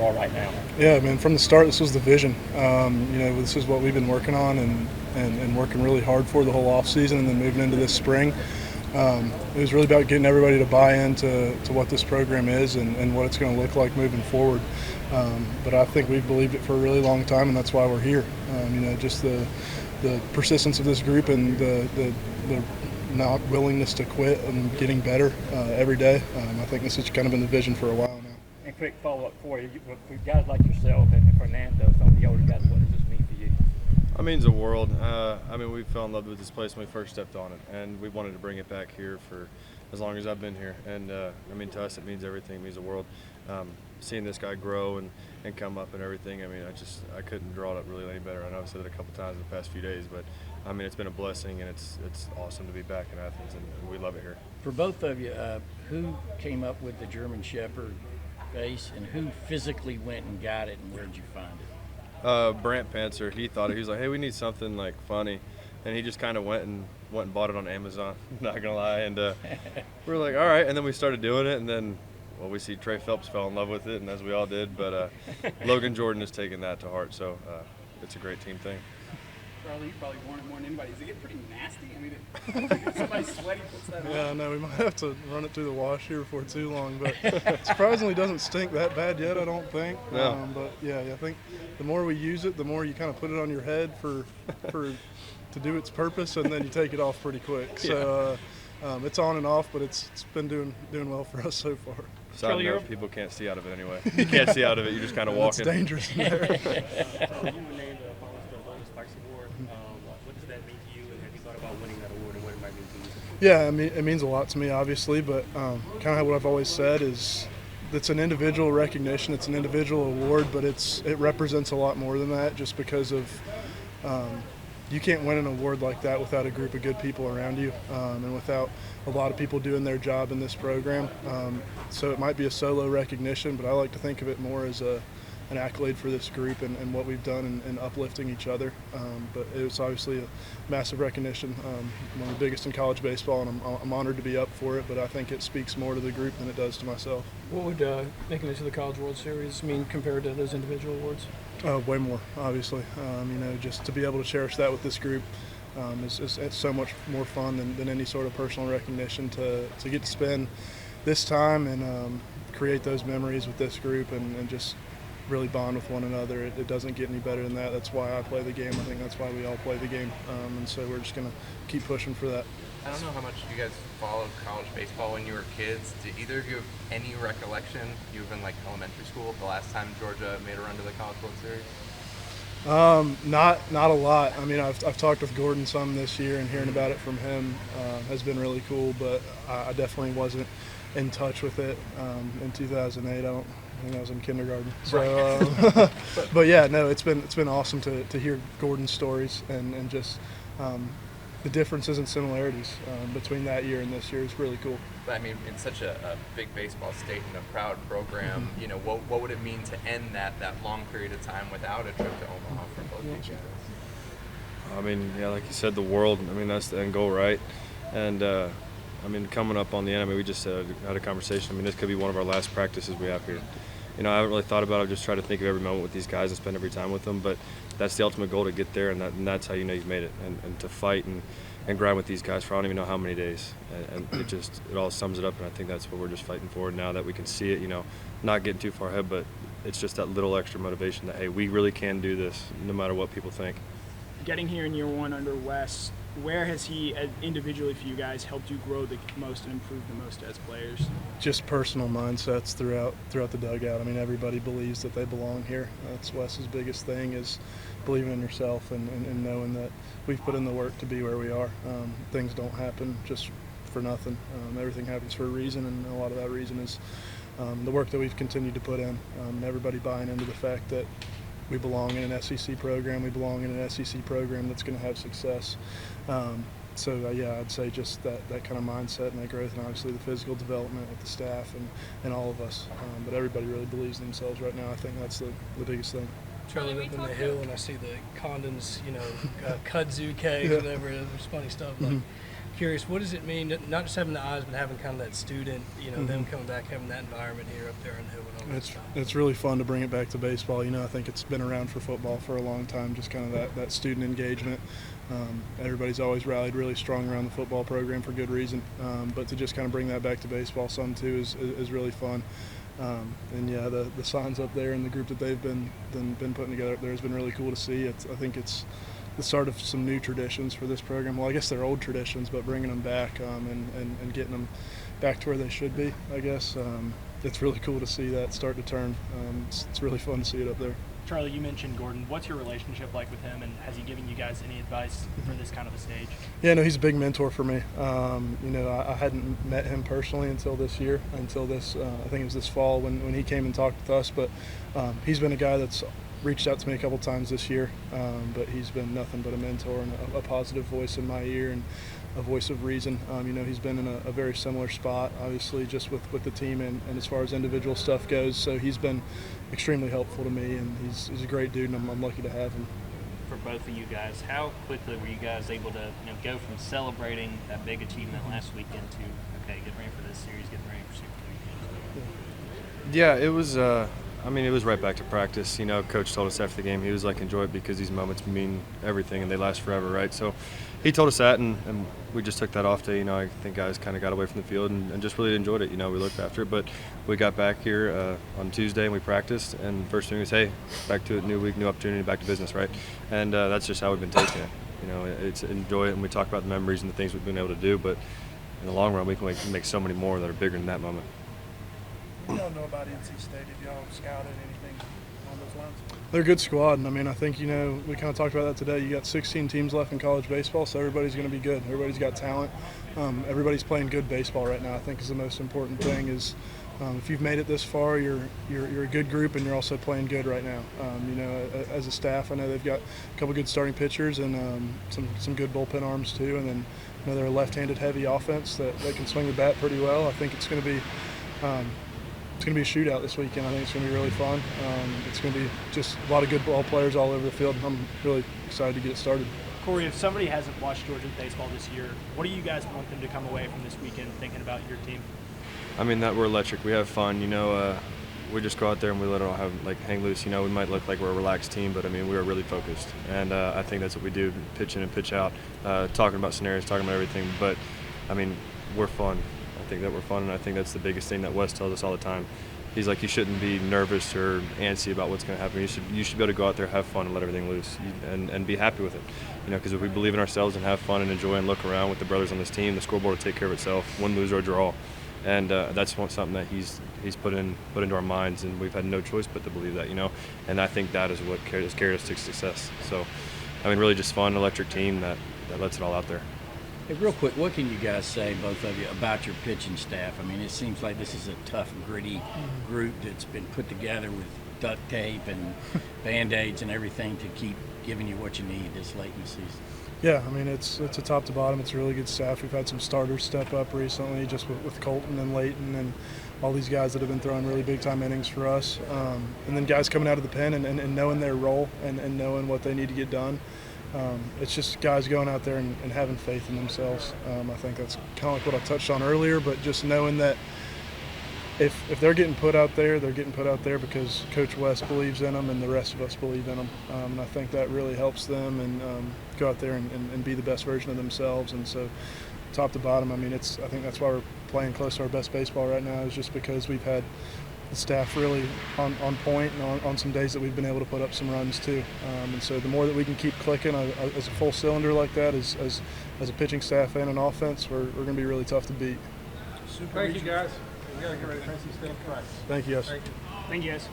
you are right now? Yeah, man, from the start, this was the vision. This is what we've been working on and working really hard for the whole off season, and then moving into this spring. It was really about getting everybody to buy into what this program is and what it's going to look like moving forward. But I think we've believed it for a really long time, and that's why we're here. Just the persistence of this group and the not willingness to quit and getting better every day. I think this has kind of been the vision for a while now. And quick follow-up for you, for guys like yourself and Fernando, some of the older guys, what does this mean for you? It means the world. We fell in love with this place when we first stepped on it, and we wanted to bring it back here for as long as I've been here. And to us, it means everything. It means the world. Seeing this guy grow and come up and everything, I couldn't draw it up really any better. I know I've said it a couple times in the past few days, but it's been a blessing, and it's awesome to be back in Athens, and we love it here. For both of you, who came up with the German Shepherd base, and who physically went and got it, and where did you find it? Brant Pantzer, he thought he was like, hey, we need something like funny, and he just kind of went and bought it on Amazon. Not gonna lie, and we were like, all right, and then we started doing it, and then we see Trey Phelps fell in love with it, and as we all did, but Logan Jordan has taken that to heart, so it's a great team thing. Charlie, you probably worn it more than anybody. Does it get pretty nasty? If somebody sweaty puts that on. Yeah, I know. We might have to run it through the wash here before too long, but surprisingly doesn't stink that bad yet, I don't think. No. But yeah, I think the more we use it, the more you kind of put it on your head to do its purpose, and then you take it off pretty quick. So it's on and off, but it's been doing well for us so far. Side note, people can't see out of it anyway. You can't see out of it. You're just kind of walking. It's dangerous in there. You were named the finalist for the Golden Spikes Award. What does that mean to you, and have you thought about winning that award and what it might mean to you? Yeah, it means a lot to me, obviously, but kind of what I've always said is it's an individual recognition, it's an individual award, but it represents a lot more than that, just because of you can't win an award like that without a group of good people around you, and without a lot of people doing their job in this program. So it might be a solo recognition, but I like to think of it more as an accolade for this group and what we've done in uplifting each other. But it was obviously a massive recognition, one of the biggest in college baseball, and I'm honored to be up for it, but I think it speaks more to the group than it does to myself. What would making it to the College World Series mean compared to those individual awards? Way more, obviously. Just to be able to cherish that with this group is so much more fun than any sort of personal recognition. To get to spend this time and create those memories with this group and just really bond with one another. It doesn't get any better than that. That's why I play the game. I think that's why we all play the game. And so we're just going to keep pushing for that. I don't know how much you guys followed college baseball when you were kids. Do either of you have any recollection, you were in like elementary school, the last time Georgia made a run to the College World Series? Not a lot. I've talked with Gordon some this year, and hearing about it from him has been really cool, but I definitely wasn't in touch with it in 2008. I think I was in kindergarten. So, but yeah, no, it's been awesome to hear Gordon's stories and just the differences and similarities between that year and this year is really cool. But in such a big baseball state and a proud program, what would it mean to end that long period of time without a trip to Omaha for both of you guys? Like you said, the world. That's the end goal, right? And coming up on the end, we just had a conversation. This could be one of our last practices we have here. I haven't really thought about it. I've just tried to think of every moment with these guys and spend every time with them. But that's the ultimate goal, to get there, and that's how you know you've made it. And to fight and grind with these guys for I don't even know how many days. And it all sums it up, and I think that's what we're just fighting for now that we can see it, not getting too far ahead, but it's just that little extra motivation that, hey, we really can do this no matter what people think. Getting here in year one under Wes, where has he individually for you guys helped you grow the most and improve the most as players? Just personal mindsets throughout the dugout. Everybody believes that they belong here. That's Wes's biggest thing, is believing in yourself and knowing that we've put in the work to be where we are. Things don't happen just for nothing. Everything happens for a reason, and a lot of that reason is the work that we've continued to put in. Everybody buying into the fact that we belong in an SEC program. We belong in an SEC program that's going to have success. I'd say just that kind of mindset and that growth, and obviously the physical development with the staff and all of us. But everybody really believes in themselves right now. I think that's the biggest thing. Charlie live in the hill, and I see the Condon's, kudzu cake, whatever. There's funny stuff. curious, what does it mean, not just having the eyes, but having kind of that student, them coming back, having that environment here up there in Hill and all that stuff? It's really fun to bring it back to baseball. I think it's been around for football for a long time, just kind of that student engagement. Everybody's always rallied really strong around the football program for good reason, but to just kind of bring that back to baseball some too is really fun. And yeah, the signs up there and the group that they've been putting together up there has been really cool to see. I think it's the start of some new traditions for this program. Well, I guess they're old traditions, but bringing them back and getting them back to where they should be, I guess. It's really cool to see that start to turn. It's really fun to see it up there. Charlie, you mentioned Gordon. What's your relationship like with him, and has he given you guys any advice for this kind of a stage? Yeah, no, he's a big mentor for me. I hadn't met him personally until this year, I think it was this fall when he came and talked with us, but he's been a guy that's reached out to me a couple times this year, but he's been nothing but a mentor and a positive voice in my ear and a voice of reason. He's been in a very similar spot, obviously, just with the team and as far as individual stuff goes. So he's been extremely helpful to me, and he's a great dude, and I'm lucky to have him. For both of you guys, how quickly were you guys able to go from celebrating that big achievement last weekend to, okay, getting ready for this series, getting ready for Super Regional? Yeah, it was. It was right back to practice. Coach told us after the game, he was like, enjoy it because these moments mean everything and they last forever, right? So he told us that, and we just took that off to, I think guys kind of got away from the field and just really enjoyed it. We looked after it, but we got back here on Tuesday and we practiced, and first thing was, hey, back to a new week, new opportunity, back to business, right? And that's just how we've been taking it. It's enjoy it, and we talk about the memories and the things we've been able to do, but in the long run, we can make so many more that are bigger than that moment. What do y'all know about NC State? Have y'all scouted anything on those lines? They're a good squad, and I think, we kind of talked about that today. You got 16 teams left in college baseball, so everybody's going to be good. Everybody's got talent. Everybody's playing good baseball right now, I think, is the most important thing is if you've made it this far, you're a good group, and you're also playing good right now. As a staff, I know they've got a couple good starting pitchers and some good bullpen arms too, and then they're a left-handed heavy offense that can swing the bat pretty well. I think it's going to be a shootout this weekend. I think it's going to be really fun. It's going to be just a lot of good ball players all over the field. I'm really excited to get it started. Corey, if somebody hasn't watched Georgia baseball this year, what do you guys want them to come away from this weekend thinking about your team? That we're electric. We have fun. We just go out there and we let it all hang loose. We might look like we're a relaxed team, but we are really focused. And I think that's what we do, pitch in and pitch out, talking about scenarios, talking about everything. But we're fun. I think that we're fun, and I think that's the biggest thing that Wes tells us all the time. He's like, you shouldn't be nervous or antsy about what's going to happen. You should be able to go out there, have fun, and let everything loose, and be happy with it. Because if we believe in ourselves and have fun and enjoy and look around with the brothers on this team, the scoreboard will take care of itself, win, lose, or draw. And that's something that he's put into our minds, and we've had no choice but to believe that, And I think that is what has carried us to success. So, really just fun, electric team that lets it all out there. Hey, real quick, what can you guys say, both of you, about your pitching staff? It seems like this is a tough, gritty group that's been put together with duct tape and Band-Aids and everything to keep giving you what you need this late in the season. Yeah, it's a top to bottom. It's a really good staff. We've had some starters step up recently, just with Colton and Leighton and all these guys that have been throwing really big-time innings for us. And then guys coming out of the pen and knowing their role and knowing what they need to get done. It's just guys going out there and having faith in themselves. I think that's kind of like what I touched on earlier, but just knowing that if they're getting put out there, they're getting put out there because Coach West believes in them and the rest of us believe in them. And I think that really helps them and go out there and be the best version of themselves. And so top to bottom, I think that's why we're playing close to our best baseball right now, is just because we've had the staff really on point and on some days that we've been able to put up some runs too. And so the more that we can keep clicking as a full cylinder like that, as a pitching staff and an offense, we're going to be really tough to beat. Thank you, guys. We got to get ready to face these things. Thank you, guys. Thank you, guys.